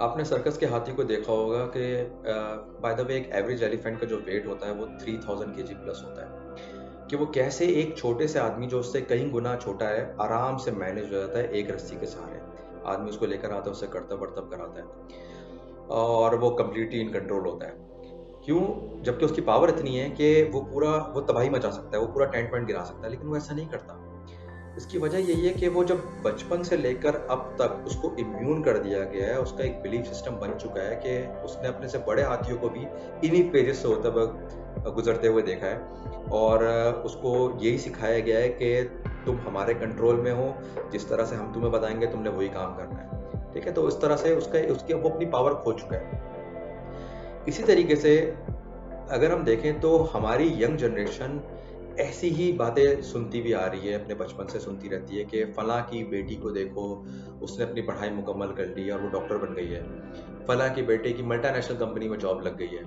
आपने सर्कस के हाथी को देखा होगा कि बाय द वे एक एवरेज एलिफेंट का जो वेट होता है वो 3000 केजी प्लस होता है, कि वो कैसे एक छोटे से आदमी जो उससे कई गुना छोटा है आराम से मैनेज हो जाता है एक रस्सी के सहारे। आदमी उसको लेकर आता है, उससे करतब वर्तब कराता है और वो कम्प्लीटली इन कंट्रोल होता है। क्यों? जबकि उसकी पावर इतनी है कि वो तबाही मचा सकता है, वो पूरा टेंट वेंट गिरा सकता है, लेकिन वो ऐसा नहीं करता। इसकी वजह यही है कि वो जब बचपन से लेकर अब तक उसको इम्यून कर दिया गया है, उसका एक बिलीफ सिस्टम बन चुका है कि उसने अपने से बड़े हाथियों को भी इन्हीं फेजेस से होते हुए गुजरते हुए देखा है और उसको यही सिखाया गया है कि तुम हमारे कंट्रोल में हो, जिस तरह से हम तुम्हें बताएंगे तुमने वही काम करना है। ठीक है, तो इस तरह से उसकी वो अपनी पावर खो चुका है। इसी तरीके से अगर हम देखें तो हमारी यंग जनरेशन ऐसी ही बातें सुनती भी आ रही है, अपने बचपन से सुनती रहती है कि फलां की बेटी को देखो, उसने अपनी पढ़ाई मुकम्मल कर ली और वो डॉक्टर बन गई है। फलां की बेटे की मल्टीनेशनल कंपनी में जॉब लग गई है।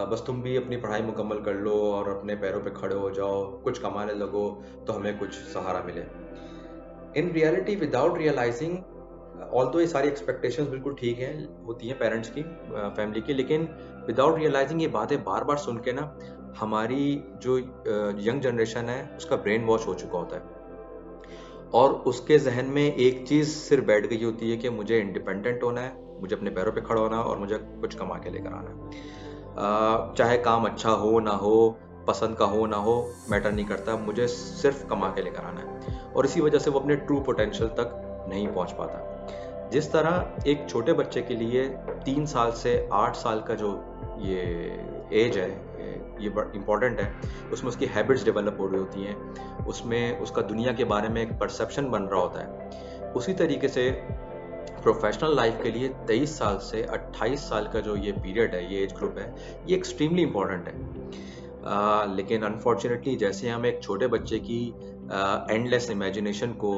बस तुम भी अपनी पढ़ाई मुकम्मल कर लो और अपने पैरों पे खड़े हो जाओ, कुछ कमाने लगो तो हमें कुछ सहारा मिले। In reality without realising, although ये सारी एक्सपेक्टेशंस बिल्कुल ठीक हैं, होती हैं पेरेंट्स की, फैमिली की, लेकिन विदाउट रियलाइजिंग ये बातें बार बार सुन के ना हमारी जो यंग जनरेशन है उसका ब्रेन वॉश हो चुका होता है और उसके जहन में एक चीज़ सिर्फ बैठ गई होती है कि मुझे इंडिपेंडेंट होना है, मुझे अपने पैरों पे खड़ा होना है और मुझे कुछ कमा के लेकर आना है। चाहे काम अच्छा हो ना हो, पसंद का हो ना हो, मैटर नहीं करता, मुझे सिर्फ कमा के लेकर आना है और इसी वजह से वो अपने ट्रू पोटेंशियल तक नहीं पहुंच पाता। जिस तरह एक छोटे बच्चे के लिए 3 साल से 8 साल का जो ये एज है, ये इम्पॉर्टेंट है। उसमें उसकी हैबिट्स डेवलप हो रही होती हैं, उसमें उसका दुनिया के बारे में एक परसेप्शन बन रहा होता है। उसी तरीके से प्रोफेशनल लाइफ के लिए 23 साल से 28 साल का जो ये पीरियड है, ये एज ग्रुप है, ये एक्सट्रीमली इम्पॉर्टेंट है। लेकिन अनफॉर्चुनेटली जैसे हम एक छोटे बच्चे की एंडलेस इमेजिनेशन को,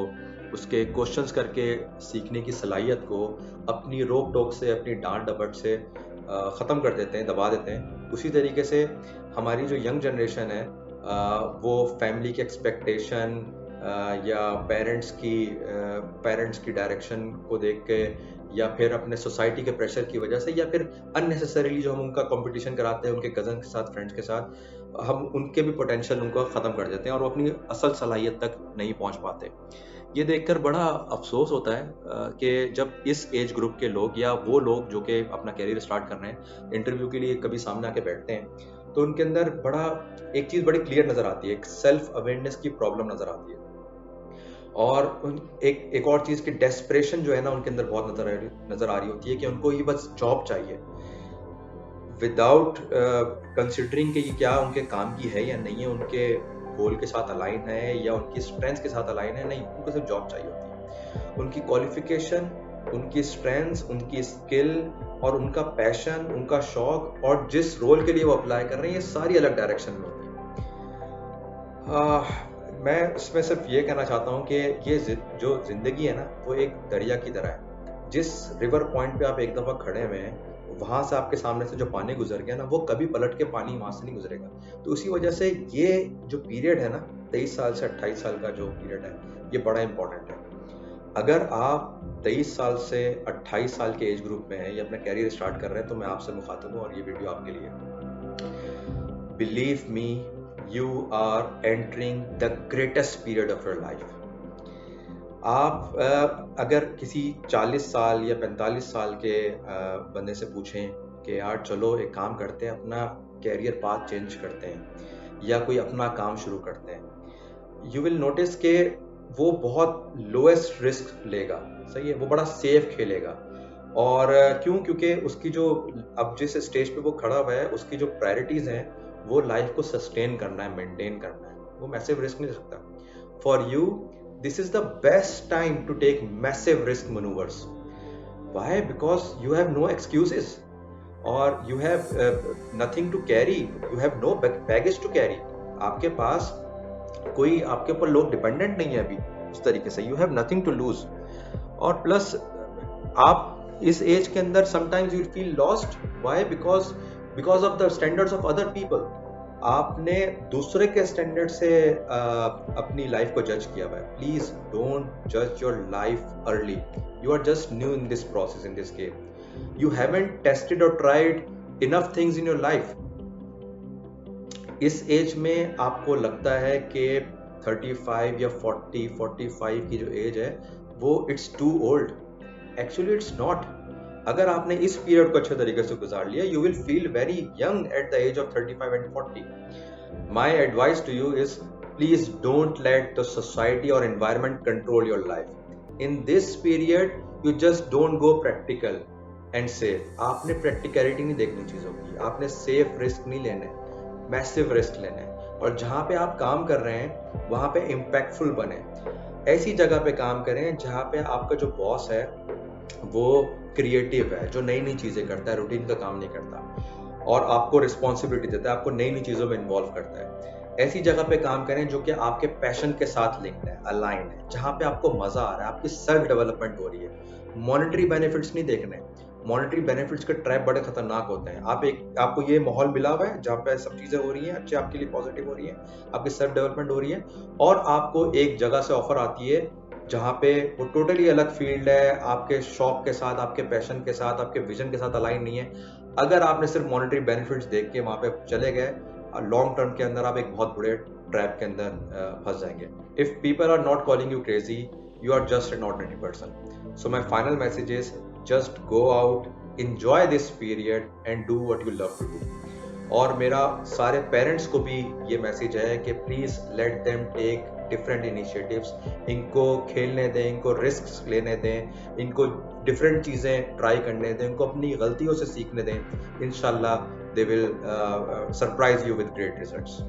उसके क्वेश्चंस करके सीखने की सलाहियत को अपनी रोक टोक से, अपनी डांट डपट से ख़त्म कर देते हैं, दबा देते हैं, उसी तरीके से हमारी जो यंग जनरेशन है वो फैमिली की एक्सपेक्टेशन या पेरेंट्स की डायरेक्शन को देख के या फिर अपने सोसाइटी के प्रेशर की वजह से या फिर अननेसेसरीली जो हम उनका कंपटीशन कराते हैं उनके कज़न के साथ, फ्रेंड्स के साथ, हम उनके भी पोटेंशियल उनको ख़त्म कर देते हैं और वो अपनी असल सलाहियत तक नहीं पहुंच पाते। ये देखकर बड़ा अफसोस होता है कि जब इस एज ग्रुप के लोग या वो लोग जो कि अपना कैरियर स्टार्ट कर रहे हैं, इंटरव्यू के लिए कभी सामने आके बैठते हैं, तो उनके अंदर एक चीज़ बड़ी क्लियर नज़र आती है, एक सेल्फ अवेयरनेस की प्रॉब्लम नज़र आती है और एक और चीज़ की डेस्परेशन जो है ना उनके अंदर बहुत नज़र आ रही होती है कि उनको ये बस जॉब चाहिए, विदाउट कंसिडरिंग कि ये क्या उनके काम की है या नहीं है, उनके गोल के साथ अलाइन है या उनकी स्ट्रेंथ्स के साथ अलाइन है। नहीं, उनको सिर्फ जॉब चाहिए होती है। उनकी क्वालिफिकेशन, उनकी स्ट्रेंथ्स, उनकी स्किल और उनका पैशन, उनका शौक और जिस रोल के लिए वो अप्लाई कर रहे हैं, ये सारी अलग डायरेक्शन में होती है। मैं इसमें सिर्फ ये कहना चाहता हूँ कि ये जो जिंदगी है ना वो एक दरिया की तरह है। जिस रिवर पॉइंट पे आप एक दफ़ा खड़े हुए हैं, वहां से आपके सामने से जो पानी गुजर गया ना, वो कभी पलट के पानी वहां से नहीं गुजरेगा। तो उसी वजह से ये जो पीरियड है ना, 23 साल से 28 साल का जो पीरियड है, ये बड़ा इंपॉर्टेंट है। अगर आप 23 साल से 28 साल के एज ग्रुप में हैं या अपना कैरियर स्टार्ट कर रहे हैं, तो मैं आपसे मुखातिब हूँ और ये वीडियो आपके लिए। Believe me, you are entering the greatest period of your life. आप अगर किसी 40 साल या 45 साल के बंदे से पूछें कि यार चलो एक काम करते हैं, अपना कैरियर पाथ चेंज करते हैं या कोई अपना काम शुरू करते हैं, यू विल नोटिस के वो बहुत लोएस्ट रिस्क लेगा। सही है, वो बड़ा सेफ खेलेगा। और क्यों? क्योंकि उसकी जो अब जिस स्टेज पे वो खड़ा हुआ है, उसकी जो प्रायोरिटीज हैं वो लाइफ को सस्टेन करना है, मेंटेन करना है। वो मैसिव रिस्क नहीं ले सकता। For you this is the best time to take massive risk manoeuvres. Why? Because you have no excuses और you have nothing to carry, you have no baggage to carry. आपके पास कोई, आपके ऊपर लोग डिपेंडेंट नहीं है अभी उस तरीके से, you have nothing to lose. और प्लस आप इस एज के अंदर sometimes you feel lost. Why? Because of the standards of other people. आपने दूसरे के स्टैंडर्ड से अपनी लाइफ को जज किया हुआ है। प्लीज डोंट जज your life early. You are just new in this process, in this game. You haven't tested और tried enough things in your life. इस एज में आपको लगता है कि 35 या 45 की जो एज है वो it's too old. Actually it's not. अगर आपने इस पीरियड को अच्छे तरीके से गुजार लिया, you will feel very young at the age of 35 and 40। My advice to you is please don't let the society और environment control your life. In this period you just don't go practical and safe. आपने practicality नहीं देखनी चीजों की, आपने safe risk नहीं लेने, massive risk लेने। और जहां पे आप काम कर रहे हैं वहां पे इम्पैक्टफुल बने। ऐसी जगह पे काम करें जहां पे आपका जो बॉस है वो क्रिएटिव है, जो नई नई चीजें करता है, रूटीन का काम नहीं करता और आपको रिस्पॉन्सिबिलिटी देता है, आपको नई नई चीजों में इन्वॉल्व करता है। ऐसी जगह पे काम करें जो कि आपके पैशन के साथ लिंक्ड है, अलाइंड है, जहां पे आपको मजा आ रहा है, आपकी सेल्फ डेवलपमेंट हो रही है। मॉनेटरी बेनिफिट्स नहीं देखने। मॉनेटरी बेनिफिट्स के ट्रैप बड़े खतरनाक होते हैं। आपको ये माहौल मिला हुआ है जहाँ पे सब चीजें हो रही हैं, अच्छे आपके लिए पॉजिटिव हो रही है, आपकी सेल्फ डेवलपमेंट हो रही है, और आपको एक जगह से ऑफर आती है जहाँ पे वो टोटली अलग फील्ड है, आपके शौक के साथ, आपके पैशन के साथ, आपके विजन के साथ अलाइन नहीं है। अगर आपने सिर्फ मॉनेटरी बेनिफिट्स देख के वहां पे चले गए, लॉन्ग टर्म के अंदर आप एक बहुत बड़े ट्रैप के अंदर फंस जाएंगे। If people are not calling you crazy, you are just an ordinary person. So my final message is just go out, enjoy this period and do what you love to do. और मेरा सारे parents को भी ये message है कि please let them take different initiatives. इनको खेलने दें, इनको रिस्क लेने दें, इनको डिफरेंट चीज़ें ट्राई करने दें, इनको अपनी गलतियों से सीखने दें। इंशाल्लाह they will surprise you with great results.